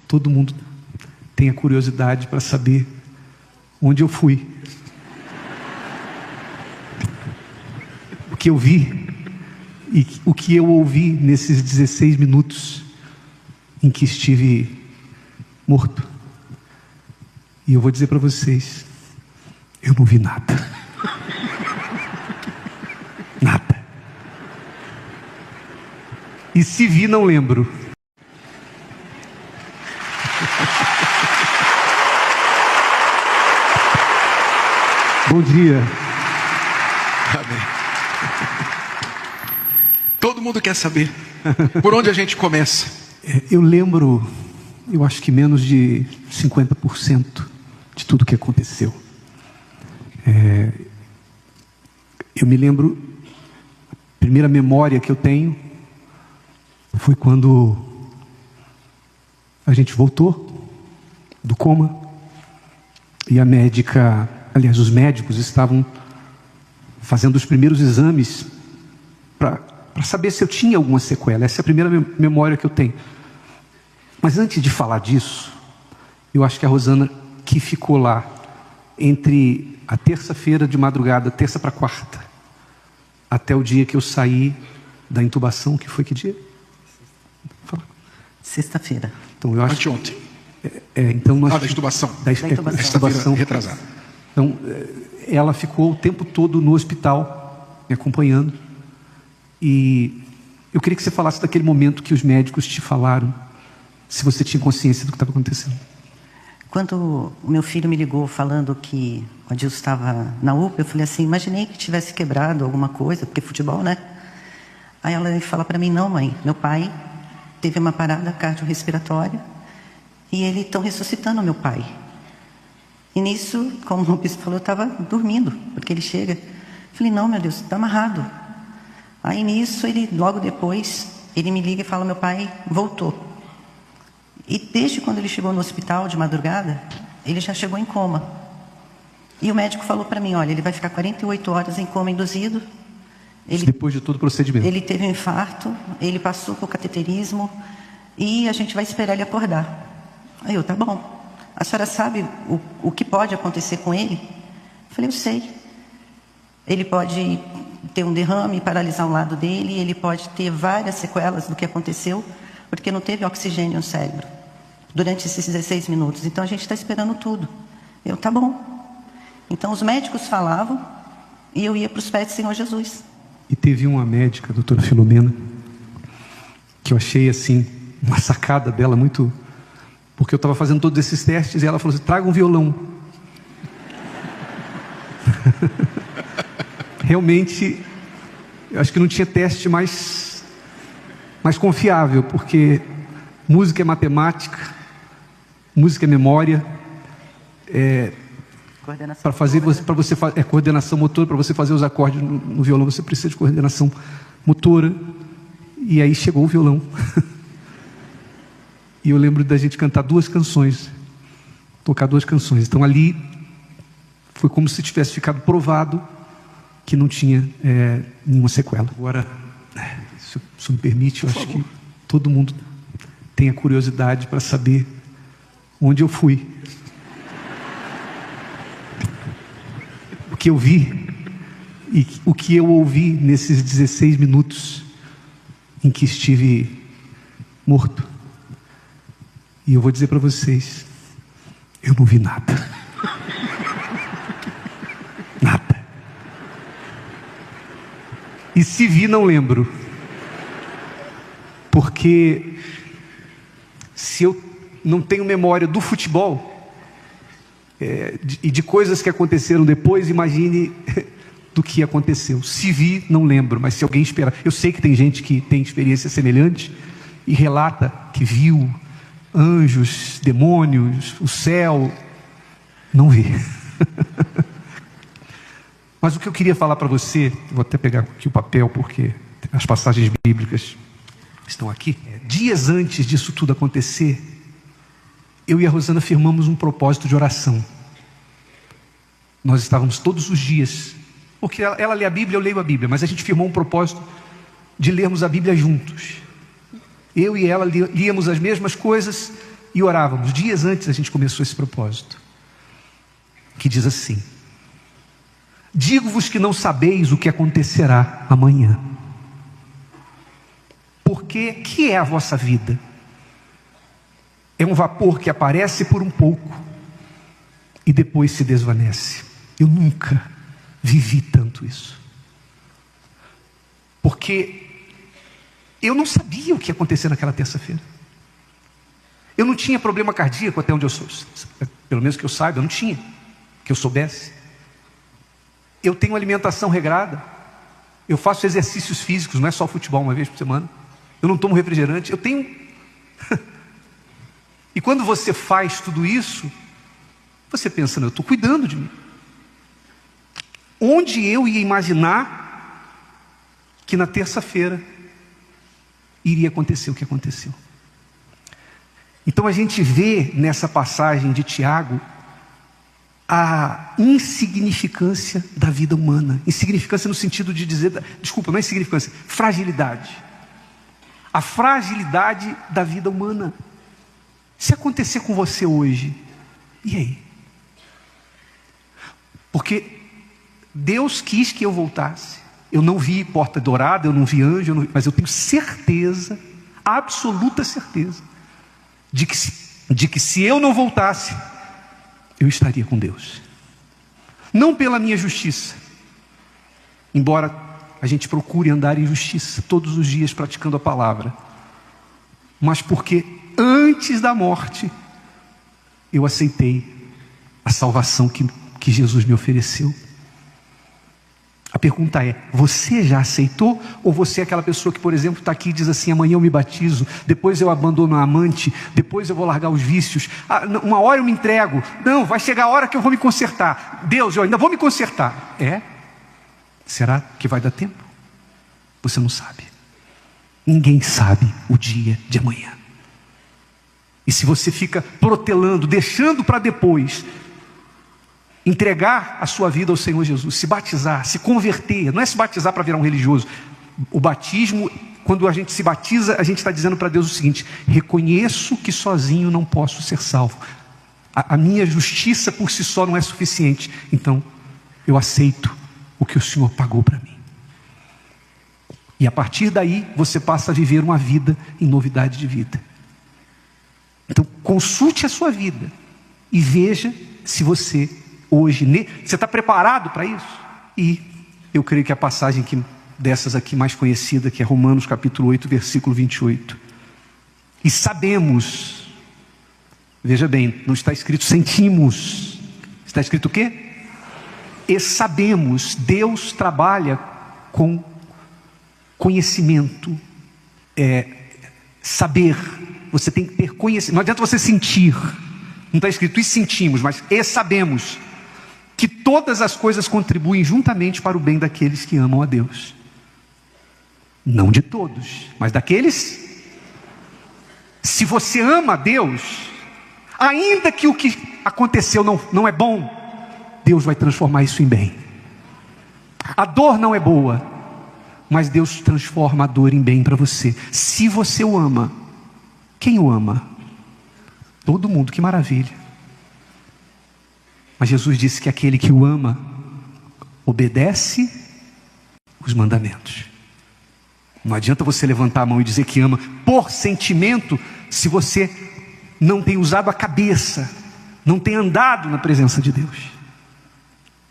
todo mundo tem a curiosidade para saber onde eu fui. O que eu vi e o que eu ouvi nesses 16 minutos em que estive morto. E eu vou dizer para vocês, eu não vi nada. Nada. E se vi, não lembro. Bom dia. Amém. Todo mundo quer saber por onde a gente começa. Eu lembro, eu acho que menos de 50% de tudo que aconteceu. Eu me lembro, a primeira memória que eu tenho foi quando a gente voltou do coma e a médica, aliás, os médicos estavam fazendo os primeiros exames para saber se eu tinha alguma sequela. Essa é a primeira memória que eu tenho. Mas antes de falar disso, eu acho que a Rosana, que ficou lá entre a terça-feira de madrugada, terça para quarta, até o dia que eu saí da intubação, que foi que dia? Sexta-feira. Então eu acho Anteontem. então nós Da intubação. da intubação Retrasada. Então ela ficou o tempo todo no hospital me acompanhando, e eu queria que você falasse daquele momento que os médicos te falaram, se você tinha consciência do que estava acontecendo. Quando o meu filho me ligou falando que o Adilson estava na UPA, eu falei assim, imaginei que tivesse quebrado alguma coisa, porque futebol, né? Aí ela fala para mim, não mãe, meu pai teve uma parada cardiorrespiratória e eles estão ressuscitando meu pai. E nisso, como o bispo falou, eu estava dormindo, porque ele chega. Eu falei, não, meu Deus, está amarrado. Aí nisso, logo depois, ele me liga e fala, meu pai voltou. E desde quando ele chegou no hospital de madrugada, ele já chegou em coma. E o médico falou para mim, olha, ele vai ficar 48 horas em coma induzido. Depois de todo o procedimento. Ele teve um infarto, ele passou por cateterismo e a gente vai esperar ele acordar. Aí eu, tá bom. A senhora sabe o que pode acontecer com ele? Eu falei, eu sei. Ele pode ter um derrame, paralisar um lado dele, ele pode ter várias sequelas do que aconteceu, porque não teve oxigênio no cérebro durante esses 16 minutos. Então a gente está esperando tudo. Eu, tá bom. Então os médicos falavam e eu ia para os pés do Senhor Jesus. E teve uma médica, a doutora Filomena, que eu achei assim, uma sacada dela muito... Porque eu estava fazendo todos esses testes e ela falou assim, traga um violão. Realmente, eu acho que não tinha teste mais confiável, porque música é matemática, música é memória, para você fazer coordenação motora, para você fazer os acordes no violão, você precisa de coordenação motora. E aí chegou o violão. E eu lembro da gente cantar 2 canções, tocar 2 canções. Então ali foi como se tivesse ficado provado que não tinha nenhuma sequela. Agora, se me permite, eu acho que todo mundo tem a curiosidade para saber onde eu fui. O que eu vi e o que eu ouvi nesses 16 minutos em que estive morto. E eu vou dizer para vocês, eu não vi nada. Nada. E se vi, não lembro. Porque se eu não tenho memória do futebol e de coisas que aconteceram depois, imagine do que aconteceu. Se vi, não lembro, mas se alguém esperar... Eu sei que tem gente que tem experiência semelhante e relata que viu anjos, demônios, o céu. Não vi. Mas o que eu queria falar para você, vou até pegar aqui o papel, porque as passagens bíblicas estão aqui. Dias antes disso tudo acontecer, eu e a Rosana firmamos um propósito de oração. Nós estávamos todos os dias, porque ela lê a Bíblia, eu leio a Bíblia, mas a gente firmou um propósito de lermos a Bíblia juntos. Eu e ela líamos as mesmas coisas e orávamos, dias antes a gente começou esse propósito, que diz assim: digo-vos que não sabeis o que acontecerá amanhã. Porque que é a vossa vida? É um vapor que aparece por um pouco e depois se desvanece. Eu nunca vivi tanto isso. Porque eu não sabia o que ia acontecer naquela terça-feira. Eu não tinha problema cardíaco até onde eu sou. Pelo menos que eu saiba, eu não tinha. Que eu soubesse. Eu tenho alimentação regrada. Eu faço exercícios físicos, não é só futebol uma vez por semana. Eu não tomo refrigerante. Eu tenho... E quando você faz tudo isso, você pensa, eu estou cuidando de mim. Onde eu ia imaginar que na terça-feira iria acontecer o que aconteceu? Então a gente vê nessa passagem de Tiago a insignificância da vida humana. Insignificância no sentido de dizer, desculpa, não é insignificância, fragilidade. A fragilidade da vida humana. Se acontecer com você hoje, e aí? Porque Deus quis que eu voltasse. Eu não vi porta dourada, eu não vi anjo, mas eu tenho certeza, absoluta certeza, de que se eu não voltasse, eu estaria com Deus. Não pela minha justiça, embora a gente procure andar em justiça todos os dias praticando a palavra, mas porque antes da morte eu aceitei a salvação que Jesus me ofereceu. A pergunta é, você já aceitou? Ou você é aquela pessoa que, por exemplo, está aqui e diz assim, amanhã eu me batizo, depois eu abandono a amante, depois eu vou largar os vícios, uma hora eu me entrego, não, vai chegar a hora que eu vou me consertar, Deus, eu ainda vou me consertar. Será que vai dar tempo? Você não sabe. Ninguém sabe o dia de amanhã. E se você fica protelando, deixando para depois, entregar a sua vida ao Senhor Jesus, se batizar, se converter, não é se batizar para virar um religioso. O batismo, quando a gente se batiza, a gente está dizendo para Deus o seguinte: reconheço que sozinho não posso ser salvo, a minha justiça por si só não é suficiente, então eu aceito o que o Senhor pagou para mim. E a partir daí você passa a viver uma vida em novidade de vida. Então consulte a sua vida e veja se você hoje, você está preparado para isso? E eu creio que a passagem dessas aqui mais conhecida, que é Romanos capítulo 8, versículo 28. E sabemos, veja bem, não está escrito sentimos, está escrito o quê? E sabemos, Deus trabalha com conhecimento, saber, você tem que ter conhecimento, não adianta você sentir, não está escrito e sentimos, mas e sabemos que todas as coisas contribuem juntamente para o bem daqueles que amam a Deus. Não de todos, mas daqueles. Se você ama a Deus, ainda que o que aconteceu não é bom, Deus vai transformar isso em bem. A dor não é boa, mas Deus transforma a dor em bem para você. Se você o ama, quem o ama? Todo mundo, que maravilha. Mas Jesus disse que aquele que o ama obedece os mandamentos. Não adianta você levantar a mão e dizer que ama por sentimento, se você não tem usado a cabeça, não tem andado na presença de Deus.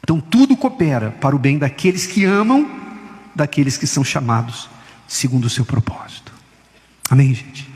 Então tudo coopera para o bem daqueles que amam, daqueles que são chamados segundo o seu propósito. Amém, gente?